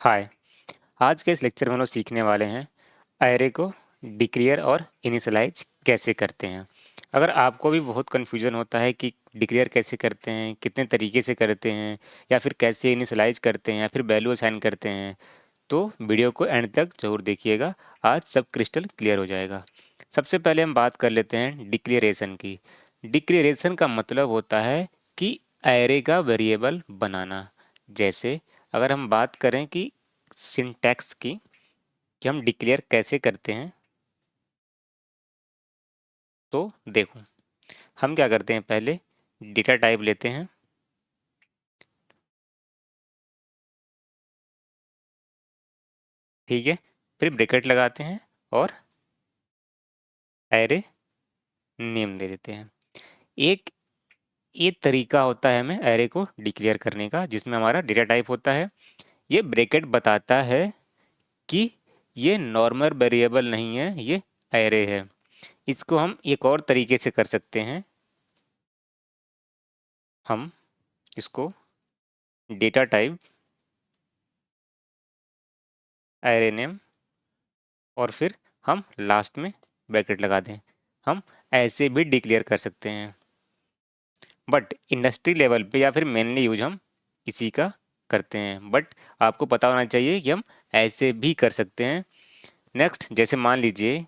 हाय। आज के इस लेक्चर में हम लोग सीखने वाले हैं एरे को डिक्लेयर और इनिशियलाइज कैसे करते हैं। अगर आपको भी बहुत कन्फ्यूजन होता है कि डिक्लेयर कैसे करते हैं, कितने तरीके से करते हैं, या फिर कैसे इनिशियलाइज करते हैं, या फिर वैल्यू असाइन करते हैं, तो वीडियो को एंड तक ज़रूर देखिएगा। आज सब क्रिस्टल क्लियर हो जाएगा। सबसे पहले हम बात कर लेते हैं डिक्लेरेशन की। डिक्लेरेशन का मतलब होता है कि एरे का वेरिएबल बनाना। जैसे अगर हम बात करें कि सिंटैक्स की, कि हम डिक्लेयर कैसे करते हैं, तो देखो हम क्या करते हैं, पहले डेटा टाइप लेते हैं। ठीक है, फिर ब्रैकेट लगाते हैं और एरे नेम दे देते हैं। एक ये तरीका होता है हमें एरे को डिक्लेयर करने का, जिसमें हमारा डेटा टाइप होता है। ये ब्रैकेट बताता है कि ये नॉर्मल वेरिएबल नहीं है, ये एरे है। इसको हम एक और तरीके से कर सकते हैं। हम इसको डेटा टाइप एरे नेम और फिर हम लास्ट में ब्रैकेट लगा दें। हम ऐसे भी डिक्लेयर कर सकते हैं, बट इंडस्ट्री लेवल पे या फिर मेनली यूज हम इसी का करते हैं। बट आपको पता होना चाहिए कि हम ऐसे भी कर सकते हैं। नेक्स्ट, जैसे मान लीजिए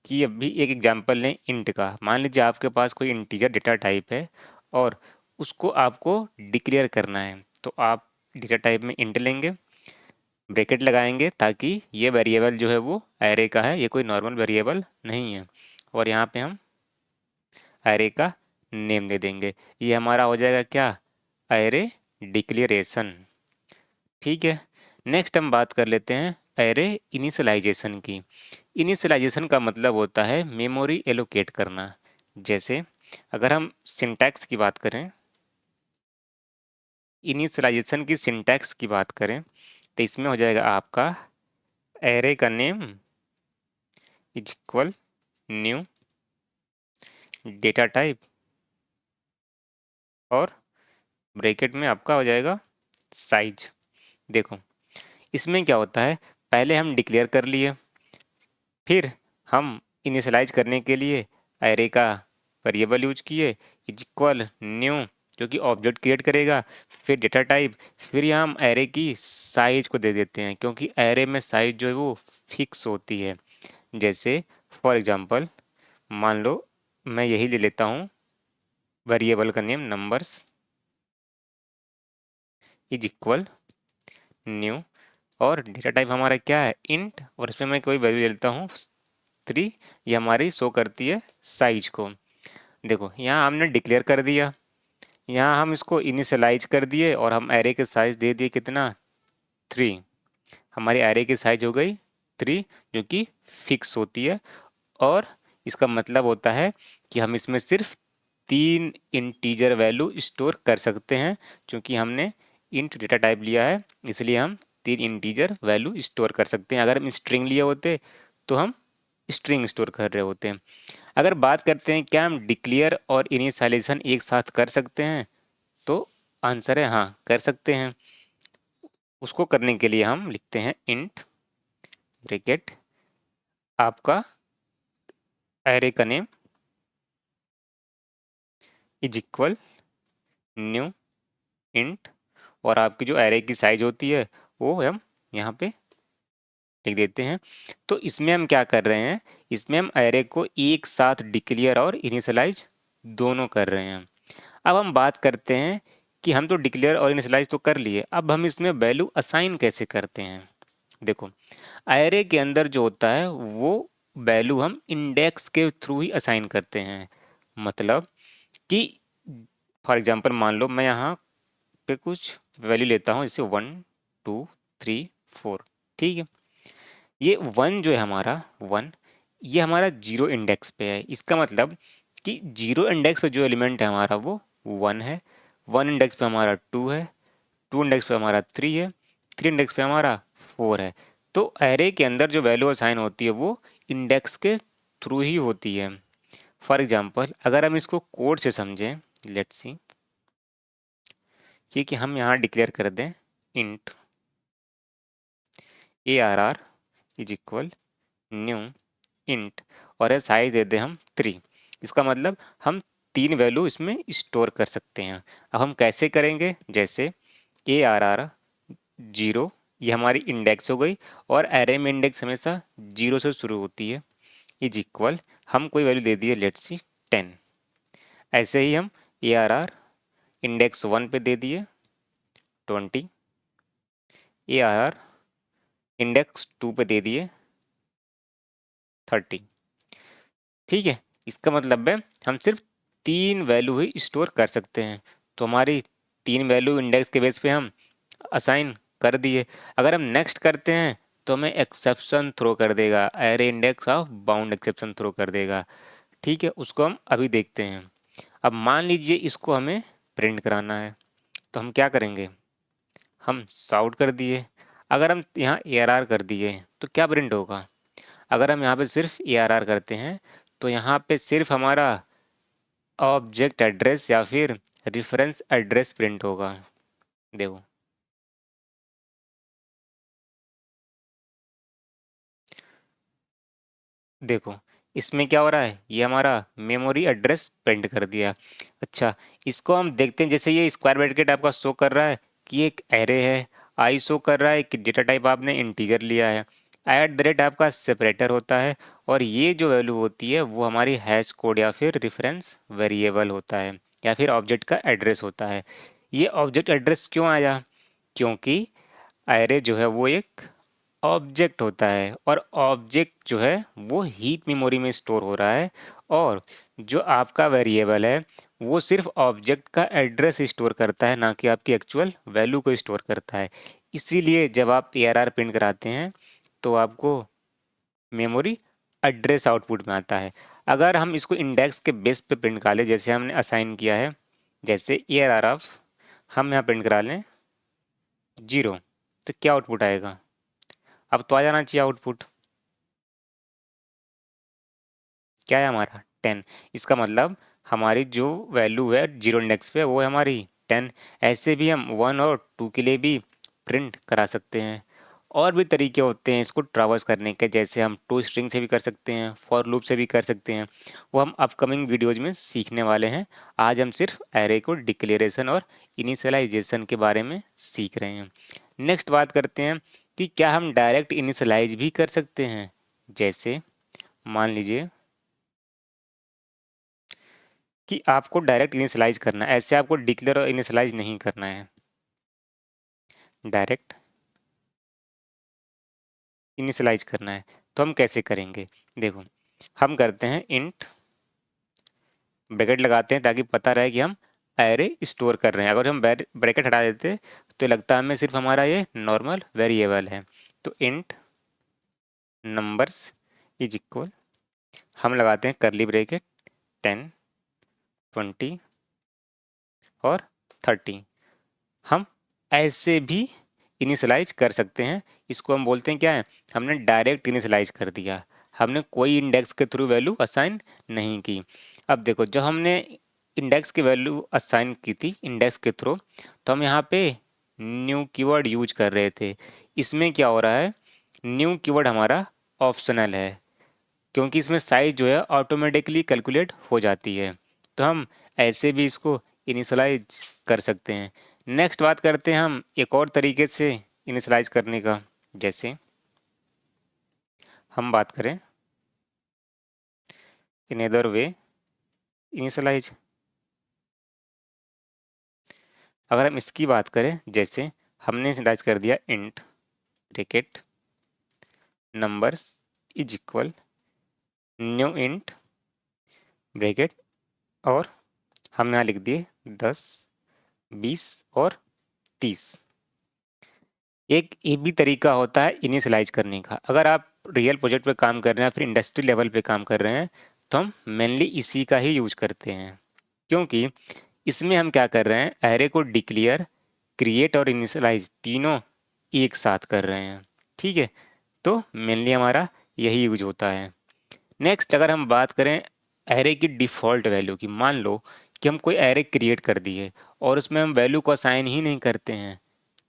कि अभी एक एग्जांपल लें इंट का। मान लीजिए आपके पास कोई इंटीजर डेटा टाइप है और उसको आपको डिक्लेयर करना है, तो आप डेटा टाइप में इंट लेंगे, ब्रैकेट लगाएंगे, ताकि ये वेरिएबल जो है वो एरे का है, ये कोई नॉर्मल वेरिएबल नहीं है। और यहाँ पे हम एरे का नेम दे देंगे। ये हमारा हो जाएगा क्या, एरे डिक्लेरेशन। ठीक है। नेक्स्ट हम बात कर लेते हैं एरे इनिशियलाइजेशन की। इनिशियलाइजेशन का मतलब होता है मेमोरी एलोकेट करना। जैसे अगर हम सिंटैक्स की बात करें, इनिशियलाइजेशन की सिंटैक्स की बात करें, तो इसमें हो जाएगा आपका एरे का name is equal new data type और ब्रैकेट में आपका हो जाएगा साइज। देखो इसमें क्या होता है, पहले हम डिक्लेयर कर लिए, फिर हम इनिशियलाइज करने के लिए एरे का वेरिएबल यूज किए इज इक्वल न्यू, जो कि ऑब्जेक्ट क्रिएट करेगा, फिर डेटा टाइप, फिर यहाँ हम एरे की साइज को दे देते हैं, क्योंकि एरे में साइज जो है वो फिक्स होती है। जैसे फॉर एग्जांपल मान लो मैं यही ले लेता हूँ, वेरिएबल का name numbers is equal new, और डेटा टाइप हमारा क्या है इंट, और इसमें मैं कोई वैल्यू ले लेता हूँ 3। ये हमारी शो करती है साइज को। देखो यहाँ हमने डिक्लेयर कर दिया, यहाँ हम इसको इनिशियलाइज कर दिए, और हम एरे के साइज दे दिए कितना, 3। हमारी एरे की साइज हो गई 3, जो कि फिक्स होती है। और इसका मतलब होता है कि हम इसमें सिर्फ 3 इंटीजर वैल्यू स्टोर कर सकते हैं, क्योंकि हमने इंट डेटा टाइप लिया है, इसलिए हम 3 इंटीजर वैल्यू स्टोर कर सकते हैं। अगर हम स्ट्रिंग लिए होते तो हम स्ट्रिंग स्टोर कर रहे होते हैं। अगर बात करते हैं क्या हम डिक्लेयर और इनिशियलाइजेशन एक साथ कर सकते हैं, तो आंसर है हाँ, कर सकते हैं। उसको करने के लिए हम लिखते हैं इंट ब्रैकेट आपका एरे का name is equal new int, और आपकी जो एरे की साइज होती है वो हम यहाँ पे लिख देते हैं। तो इसमें हम क्या कर रहे हैं, इसमें हम एरे को एक साथ डिक्लेयर और इनिशियलाइज दोनों कर रहे हैं। अब हम बात करते हैं कि हम तो डिक्लेयर और इनिशियलाइज तो कर लिए, अब हम इसमें वैल्यू असाइन कैसे करते हैं। देखो एरे के अंदर जो होता है वो वैल्यू हम इंडेक्स के थ्रू ही असाइन करते हैं। मतलब कि फॉर एग्जांपल मान लो मैं यहाँ पे कुछ वैल्यू लेता हूँ, जैसे 1 2 3 4। ठीक है, ये 1 जो है हमारा 1, ये हमारा 0 इंडेक्स पे है। इसका मतलब कि 0 इंडेक्स पे जो एलिमेंट है हमारा वो 1 है, 1 इंडेक्स पे हमारा 2 है, 2 इंडेक्स पे हमारा 3 है, 3 इंडेक्स पे हमारा 4 है। तो एरे के अंदर जो वैल्यू असाइन होती है वो इंडेक्स के थ्रू ही होती है। फॉर एग्जांपल अगर हम इसको कोड से समझें, लेट्स सी, ये कि हम यहाँ डिक्लेयर कर दें int ARR is equal new int और है साइज दे दें हम 3। इसका मतलब हम 3 वैल्यू इसमें स्टोर कर सकते हैं। अब हम कैसे करेंगे, जैसे ARR 0 ये हमारी इंडेक्स हो गई और एरे में इंडेक्स हमेशा 0 से शुरू होती है, इज इक्वल हम कोई वैल्यू दे दिए लेट्स सी 10। ऐसे ही हम ARR इंडेक्स 1 पे दे दिए 20, ARR इंडेक्स 2 पे दे दिए 30। ठीक है, इसका मतलब है हम सिर्फ 3 वैल्यू ही स्टोर कर सकते हैं। तो हमारी 3 वैल्यू इंडेक्स के बेस पे हम असाइन कर दिए। अगर हम नेक्स्ट करते हैं तो हमें एक्सेप्शन थ्रो कर देगा, array index of bound exception throw कर देगा। ठीक है, उसको हम अभी देखते हैं। अब मान लीजिए इसको हमें प्रिंट कराना है, तो हम क्या करेंगे, हम साउट कर दिए। अगर हम यहाँ ARR कर दिए तो क्या प्रिंट होगा, अगर हम यहाँ पे सिर्फ ARR करते हैं तो यहाँ पे सिर्फ हमारा ऑब्जेक्ट एड्रेस या फिर रेफरेंस एड्रेस प्रिंट होगा। देखो देखो इसमें क्या हो रहा है, ये हमारा मेमोरी एड्रेस प्रिंट कर दिया। अच्छा, इसको हम देखते हैं, जैसे ये स्क्वायर ब्रैकेट आपका शो कर रहा है कि एक एरे है, आई शो कर रहा है कि डेटा टाइप आपने इंटीजर लिया है, एट द रेट आपका सेपरेटर होता है, और ये जो वैल्यू होती है वो हमारी हैश कोड या फिर रेफरेंस वेरिएबल होता है या फिर ऑब्जेक्ट का एड्रेस होता है। ये ऑब्जेक्ट एड्रेस क्यों आया, क्योंकि एरे जो है वो एक ऑब्जेक्ट होता है और ऑब्जेक्ट जो है वो हीप मेमोरी में स्टोर हो रहा है, और जो आपका वेरिएबल है वो सिर्फ ऑब्जेक्ट का एड्रेस स्टोर करता है, ना कि आपकी एक्चुअल वैल्यू को स्टोर करता है। इसीलिए जब आप ARR प्रिंट कराते हैं तो आपको मेमोरी एड्रेस आउटपुट में आता है। अगर हम इसको इंडेक्स के बेस पे प्रिंट करा लें, जैसे हमने असाइन किया है, जैसे ARR ऑफ हम यहाँ प्रिंट करा लें 0, तो क्या आउटपुट आएगा, अब तो आ जाना चाहिए आउटपुट, क्या है हमारा 10। इसका मतलब हमारी जो वैल्यू है 0 इंडेक्स पे वो है हमारी 10। ऐसे भी हम 1 और 2 के लिए भी प्रिंट करा सकते हैं। और भी तरीके होते हैं इसको ट्रावर्स करने के, जैसे हम टू स्ट्रिंग से भी कर सकते हैं, फॉर लूप से भी कर सकते हैं, वो हम अपकमिंग वीडियोज में सीखने वाले हैं। आज हम सिर्फ एरे को डिक्लेरेशन और इनिशियलाइजेशन के बारे में सीख रहे हैं। नेक्स्ट बात करते हैं कि क्या हम डायरेक्ट इनिशियलाइज भी कर सकते हैं। जैसे मान लीजिए कि आपको डायरेक्ट इनिशियलाइज करना है, ऐसे आपको डिक्लेयर और इनिशियलाइज नहीं करना है, डायरेक्ट इनिशियलाइज करना है। तो हम कैसे करेंगे, देखो हम करते हैं इंट ब्रैकेट लगाते हैं ताकि पता रहे कि हम एरे स्टोर कर रहे हैं। अगर हम ब्रैकेट हटा देते तो लगता है हमें सिर्फ हमारा ये नॉर्मल वेरिएबल है। तो इंट नंबर्स इज इक्वल हम लगाते हैं करली ब्रैकेट 10 20 और 30। हम ऐसे भी इनिशियलाइज कर सकते हैं। इसको हम बोलते हैं क्या है, हमने डायरेक्ट इनिशियलाइज कर दिया, हमने कोई इंडेक्स के थ्रू वैल्यू असाइन नहीं की। अब देखो जब हमने इंडेक्स की वैल्यू असाइन की थी इंडेक्स के थ्रू, तो हम यहाँ पे न्यू कीवर्ड यूज कर रहे थे। इसमें क्या हो रहा है, न्यू कीवर्ड हमारा ऑप्शनल है, क्योंकि इसमें साइज जो है ऑटोमेटिकली कैलकुलेट हो जाती है। तो हम ऐसे भी इसको इनिशियलाइज कर सकते हैं। नेक्स्ट बात करते हैं हम एक और तरीके से इनिशियलाइज करने का। जैसे हम बात करें इन अदर वे इनिशियलाइज, अगर हम इसकी बात करें, जैसे हमने इनिशियलाइज कर दिया int bracket numbers is equal new int bracket, और हम यहाँ लिख दिए 10 20 और 30। एक ये भी तरीका होता है इनिशियलाइज करने का। अगर आप रियल प्रोजेक्ट पे काम कर रहे हैं, फिर इंडस्ट्री लेवल पे काम कर रहे हैं, तो हम मेनली इसी का ही यूज करते हैं, क्योंकि इसमें हम क्या कर रहे हैं, एरे को डिक्लेयर क्रिएट और इनिशियलाइज तीनों एक साथ कर रहे हैं। ठीक है, तो मेनली हमारा यही यूज होता है। नेक्स्ट अगर हम बात करें एरे की डिफ़ॉल्ट वैल्यू की, मान लो कि हम कोई एरे क्रिएट कर दिए और उसमें हम वैल्यू को असाइन ही नहीं करते हैं,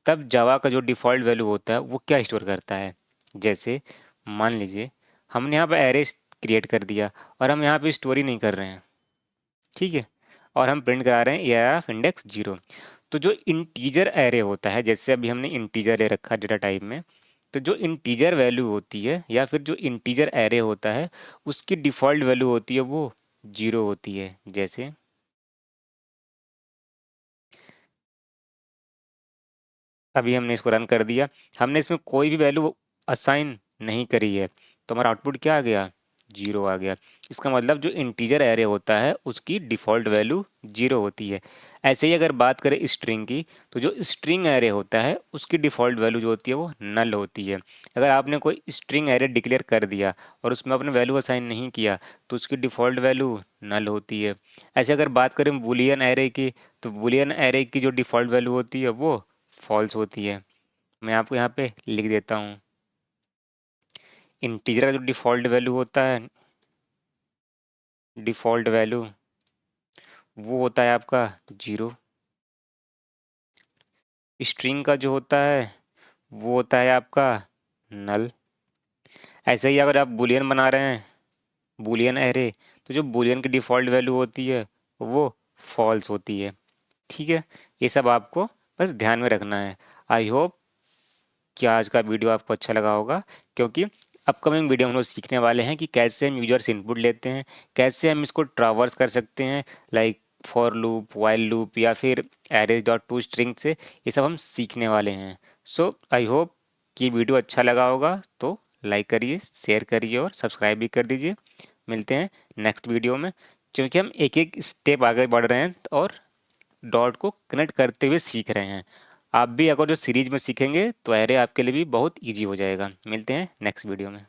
तब जावा का जो डिफ़ॉल्ट वैल्यू होता है वो क्या स्टोर करता है, जैसे मान लीजिए हमने यहाँ पर एरे क्रिएट कर दिया और हम यहाँ पे स्टोरी नहीं कर रहे हैं, ठीक है, और हम प्रिंट करा रहे हैं एआर ऑफ इंडेक्स 0। तो जो इंटीजर एरे होता है, जैसे अभी हमने इंटीजर ले रखा डेटा टाइप में, तो जो इंटीजर वैल्यू होती है या फिर जो इंटीजर एरे होता है उसकी डिफ़ॉल्ट वैल्यू होती है वो 0 होती है। जैसे अभी हमने इसको रन कर दिया, हमने इसमें कोई भी वैल्यू असाइन नहीं करी है, तो हमारा आउटपुट क्या आ गया, 0 आ गया। इसका मतलब जो इंटीजर एरे होता है उसकी डिफ़ॉल्ट वैल्यू 0 होती है। ऐसे ही अगर बात करें स्ट्रिंग की, तो जो स्ट्रिंग एरे होता है उसकी डिफ़ॉल्ट वैल्यू जो होती है वो नल होती है। अगर आपने कोई स्ट्रिंग एरे डिक्लेयर कर दिया और उसमें आपने वैल्यू असाइन नहीं किया तो उसकी डिफ़ॉल्ट वैल्यू नल होती है। ऐसे अगर बात करें बूलियन एरे की, तो बूलियन एरे की जो डिफ़ॉल्ट वैल्यू होती है वो फॉल्स होती है। मैं आपको यहाँ पे लिख देता हूँ, इंटीजर का जो डिफ़ॉल्ट वैल्यू होता है, डिफ़ॉल्ट वैल्यू वो होता है आपका 0। स्ट्रिंग का जो होता है वो होता है आपका नल। ऐसे ही अगर आप बूलियन बना रहे हैं, बूलियन एरे, तो जो बूलियन की डिफ़ॉल्ट वैल्यू होती है वो फॉल्स होती है। ठीक है, ये सब आपको बस ध्यान में रखना है। आई होप कि आज का वीडियो आपको अच्छा लगा होगा, क्योंकि अपकमिंग वीडियो हम लोग सीखने वाले हैं कि कैसे हम यूजर्स इनपुट लेते हैं, कैसे हम इसको ट्रावर्स कर सकते हैं, like for loop, while loop या फिर एरेज डॉट टू स्ट्रिंग से, ये सब हम सीखने वाले हैं। सो आई होप कि वीडियो अच्छा लगा होगा, तो लाइक करिए, शेयर करिए और सब्सक्राइब भी कर दीजिए। मिलते हैं नेक्स्ट वीडियो में, क्योंकि हम एक एक स्टेप आगे बढ़ रहे हैं और डॉट को कनेक्ट करते हुए सीख रहे हैं। आप भी अगर जो सीरीज में सीखेंगे तो एरे आपके लिए भी बहुत ईजी हो जाएगा। मिलते हैं नेक्स्ट वीडियो में।